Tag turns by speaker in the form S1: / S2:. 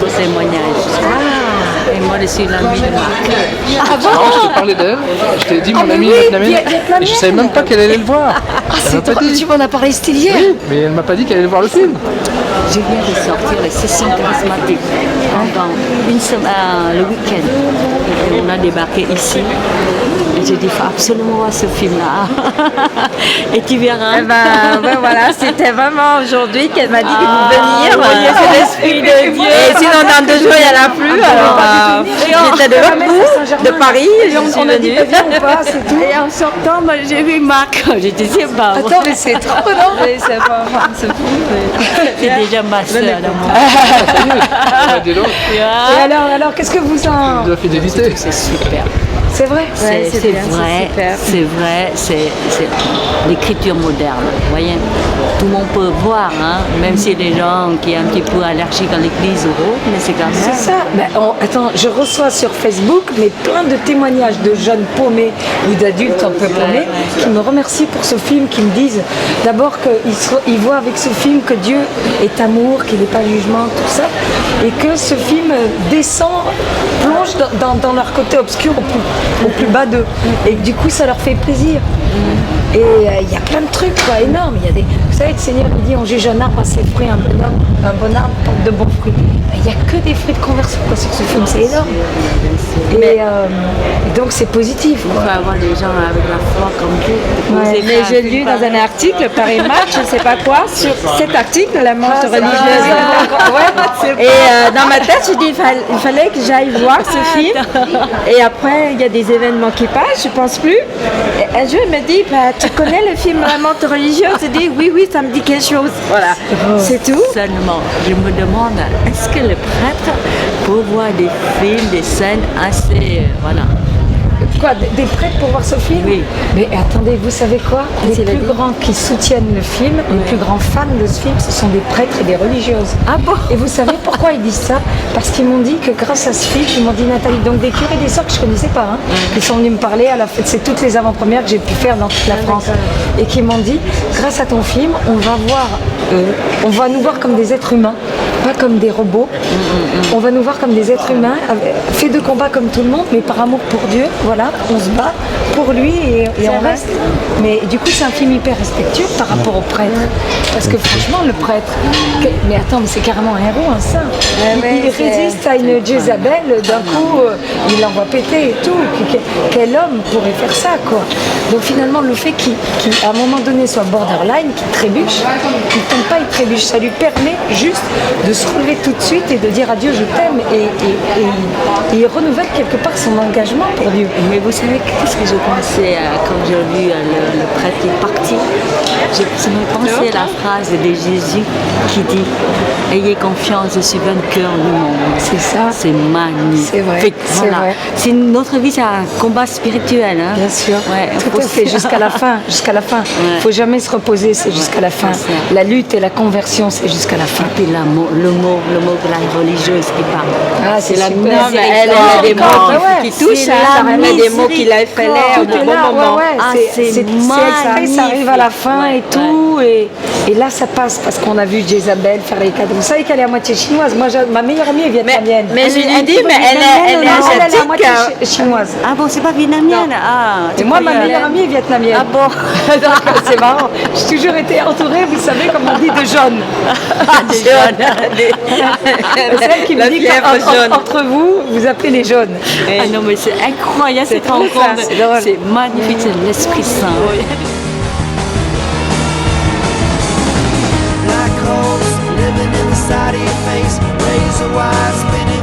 S1: témoignage. Et moi, je suis l'amie de Marc.
S2: Ah bon?
S3: Non, je te parlais d'elle, je t'ai dit mon
S2: mais
S3: amie
S2: oui,
S3: vietnamienne,
S2: vietnamienne.
S3: et je savais même pas qu'elle allait le voir.
S2: Ah,
S3: Elle m'a
S2: c'est
S3: pas
S2: drôle,
S3: dit.
S2: tu m'en as parlé, c'était hier.
S3: Oui, mais elle m'a pas dit qu'elle allait voir le film.
S1: Je viens de sortir les sessions charismatiques pendant une semaine, le week-end. Et on a débarqué ici. Et j'ai dit, il faut absolument voir ce film-là. Et tu verras.
S4: Eh ben, ouais, voilà, c'était vraiment aujourd'hui qu'elle m'a dit qu'il faut venir.
S1: C'est l'esprit de Dieu.
S4: Et sinon, dans 2 jours, il n'y en a plus. Alors, j'étais de l'autre bout de Paris. Je suis
S2: On a dit
S4: venue.
S2: pas bien ou pas, c'est tout.
S1: Et en sortant, moi, j'ai vu Marc. J'ai dit, c'est pas vrai.
S2: Attends, mais c'est trop, non?
S4: Oui, c'est pas c'est fou.
S1: C'est déjà ma soeur d'amour.
S3: Ouais, dis donc,
S2: Et alors, qu'est-ce que vous en...
S3: de la fidélité.
S1: C'est super.
S2: C'est vrai?
S4: Ouais, c'est bien, c'est super.
S1: C'est vrai, c'est l'écriture moderne, vous voyez. Tout le monde peut voir, hein, même si les gens qui sont un petit peu allergiques à l'église ou autre, mais c'est quand même.
S2: C'est ça. Mais attends, je reçois sur Facebook mais plein de témoignages de jeunes paumés ou d'adultes un peu paumés qui me remercient pour ce film, qui me disent d'abord qu'ils voient avec ce film que Dieu est amour, qu'il n'est pas jugement, tout ça, et que ce film descend, plonge dans leur côté obscur au plus bas d'eux. Et du coup, ça leur fait plaisir. Et il y a plein de trucs, quoi, énormes. Il y a des, vous savez, le Seigneur il dit on juge un arbre à ses fruits, un bon arbre porte de bons fruits. Il n'y a que des fruits de conversion quoi, sur ce film, c'est énorme. Et donc c'est positif.
S1: Il faut avoir des gens avec la foi comme Dieu.
S2: Ouais.
S4: Mais j'ai lu dans un article, Paris Match, je ne sais pas quoi, sur cet article, la manche religieuse. Et dans ma tête, je dis il fallait que j'aille voir ce film. Et après, il y a des événements qui passent, je ne pense plus. Et un jour, il me dit bah, tu connais le film La menthe religieuse? Je dis oui, ça me dit quelque chose. Voilà, c'est tout.
S1: Seulement, je me demande, est-ce que le prêtre peut voir des films, des scènes assez. Voilà.
S2: Quoi, des prêtres pour voir ce film?
S1: Oui.
S2: Mais attendez, vous savez quoi? Les plus grands qui soutiennent le film, les plus grands fans de ce film, ce sont des prêtres et des religieuses.
S1: Ah bon?
S2: Et vous savez pourquoi ils disent ça? Parce qu'ils m'ont dit que grâce à ce film, ils m'ont dit Nathalie, donc des curés et des sœurs que je ne connaissais pas, hein, qui sont venus me parler à la fête, c'est toutes les avant-premières que j'ai pu faire dans toute la France, et qui m'ont dit, grâce à ton film, on va nous voir comme des êtres humains, pas comme des robots. On va nous voir comme des êtres humains, faits de combat comme tout le monde, mais par amour pour Dieu, voilà, on se bat pour lui et on reste. Mais du coup, c'est un film hyper respectueux par rapport au prêtre. Parce que franchement, le prêtre, mais attends, mais c'est carrément un héros, un saint. Il résiste à une Jézabel, d'un coup, il l'envoie péter et tout. Quel homme pourrait faire ça, quoi? Donc finalement, le fait qu'il, à un moment donné, soit borderline, qu'il trébuche, il ne tombe pas, il trébuche. Ça lui permet juste de se relever tout de suite et de dire à Dieu, je t'aime. Et il renouvelle quelque part son engagement pour Dieu.
S1: Mais vous savez, qu'est-ce que j'ai pensé quand j'ai vu le prêtre qui est parti? Ça m'a pensé à la phrase de Jésus qui dit « Ayez confiance, je suis vainqueur du monde ».
S2: C'est ça.
S1: C'est magnifique.
S2: C'est vrai, c'est vrai.
S1: C'est notre vie, c'est un combat spirituel. Hein.
S2: Bien sûr.
S1: Ouais,
S2: tout à fait, jusqu'à la fin. Jusqu'à la fin. Il ne faut jamais se reposer, c'est jusqu'à la fin. La lutte et la conversion, c'est jusqu'à la fin.
S1: Et puis le mot de la religieuse qui parle.
S2: Ah, c'est la
S4: Non, mais elle a des mots qui touchent, hein. Elle a des mots qui la fait l'air
S2: Tout
S4: de
S2: est
S4: bon
S2: là,
S4: moment.
S1: Ah, c'est
S2: exprès, ça arrive à la fin
S1: magnifique.
S2: et tout. Et là, ça passe parce qu'on a vu Jézabel faire les cadeaux. Vous savez qu'elle est à moitié chinoise. Moi, ma meilleure amie est vietnamienne.
S4: Mais je lui dis, mais elle est
S2: Elle est à
S4: asiatique.
S2: moitié chinoise.
S1: Ah bon, c'est pas vietnamienne? Ah,
S2: Et moi, ma meilleure amie est vietnamienne.
S1: Ah bon?
S2: Donc, c'est marrant. J'ai toujours été entourée, vous savez, comme on dit, de jaunes. C'est elle qui me dit qu'entre vous, vous appelez les jaunes.
S1: Ah non, mais c'est incroyable cette
S2: trop ça,
S1: rencontre.
S2: c'est drôle.
S1: C'est magnifique, c'est l'Esprit Saint.
S5: Black holes living inside of your face, razor wire spinning